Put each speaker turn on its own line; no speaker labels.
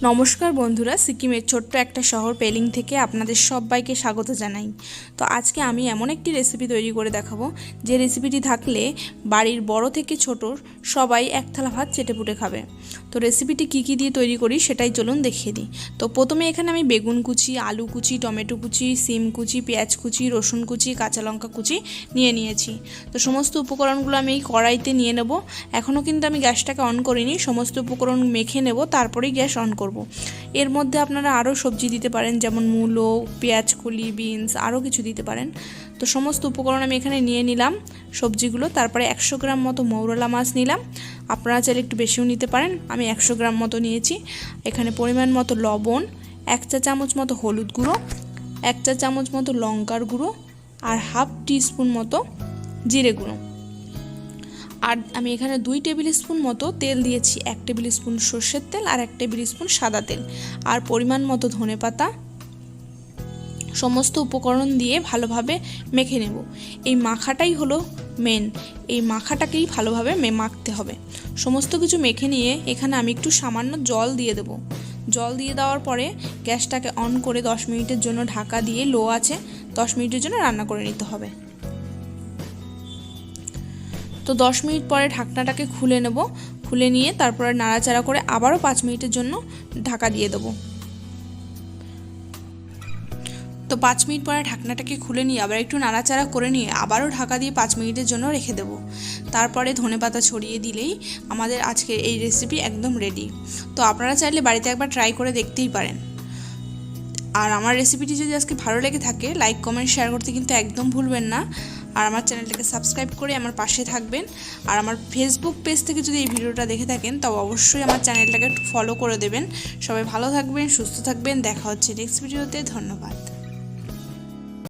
নমস্কার বন্ধুরা, সিকিমের ছোট্ট একটা শহর পেলিং থেকে আপনাদের সবাইকে স্বাগত জানাই। তো আজকে আমি এমন একটি রেসিপি তৈরি করে দেখাবো যে রেসিপিটি থাকলে বাড়ির বড় থেকে ছোট সবাই এক থালা ভাত চেটেপুটে খাবে। তো রেসিপিটি কী দিয়ে তৈরি করি সেটাই চলুন দেখিয়ে দিই। তো প্রথমে এখানে আমি বেগুন কুচি, আলু কুচি, টমেটো কুচি, সিম কুচি, পেঁয়াজ কুচি, রসুন কুচি, কাঁচা লঙ্কা কুচি নিয়েছি। তো সমস্ত উপকরণগুলো আমি এই কড়াইতে নিয়ে নেব। এখনও কিন্তু আমি গ্যাসটাকে অন করিনি, সমস্ত উপকরণ মেখে নেব, তারপরেই গ্যাস অন করব। এর মধ্যে আপনারা আরও সবজি দিতে পারেন, যেমন মূলো, পেঁয়াজ কলি, বিনস, আরও কিছু দিতে পারেন। তো সমস্ত উপকরণ আমি এখানে নিয়ে নিলাম সবজিগুলো। তারপরে 100 গ্রাম মতো মৌরলা মাছ নিলাম, আপনারা চাইলে একটু বেশিও নিতে পারেন, আমি 100 গ্রাম মতো নিয়েছি। এখানে পরিমাণ মতো লবণ, 1 চা চামচ মতো হলুদ গুঁড়ো, 1 চা চামচ মতো লঙ্কার গুঁড়ো আর হাফ টিস্পুন মতো জিরে গুঁড়ো। আর আমি এখানে 2 টেবিল স্পুন মতো তেল দিয়েছি, 1 টেবিল স্পুন সর্ষের তেল আর 1 টেবিল স্পুন সাদা তেল, আর পরিমাণ মতো ধনেপাতা। সমস্ত উপকরণ দিয়ে ভালোভাবে মেখে নেব। এই মাখাটাই হলো মেন, এই মাখাটাকেই ভালোভাবে মাখতে হবে। সমস্ত কিছু মেখে নিয়ে এখানে আমি একটু সামান্য জল দিয়ে দেব। জল দিয়ে দেওয়ার পরে গ্যাসটাকে অন করে 10 মিনিটের জন্য ঢাকা দিয়ে লো আছে 10 মিনিটের জন্য রান্না করে নিতে হবে। তো 10 মিনিট পরে ঢাকনাটাকে খুলে নেব। খুলে নিয়ে তারপরে নাড়াচাড়া করে আবারও 5 মিনিটের জন্য ঢাকা দিয়ে দেবো। তো 5 মিনিট পরে ঢাকনাটাকে খুলে নিয়ে আবার একটু নাড়াচাড়া করে নিয়ে আবারও ঢাকা দিয়ে 5 মিনিটের জন্য রেখে দেব। তারপরে ধনেপাতা ছড়িয়ে দিলেই আমাদের আজকের এই রেসিপি একদম রেডি। তো আপনারা চাইলে বাড়িতে একবার ট্রাই করে দেখতেই পারেন। আর আমার রেসিপিটি যদি আজকে ভালো লেগে থাকে, লাইক, কমেন্ট, শেয়ার করতে কিন্তু একদম ভুলবেন না। আর আমার চ্যানেলটাকে সাবস্ক্রাইব করে আমার পাশে থাকবেন। আর আমার ফেসবুক পেজ থেকে যদি এই ভিডিওটা দেখে থাকেন তবে অবশ্যই আমার চ্যানেলটাকে একটু ফলো করে দেবেন। সবাই ভালো থাকবেন, সুস্থ থাকবেন, দেখা হচ্ছে নেক্সট ভিডিওতে। ধন্যবাদ।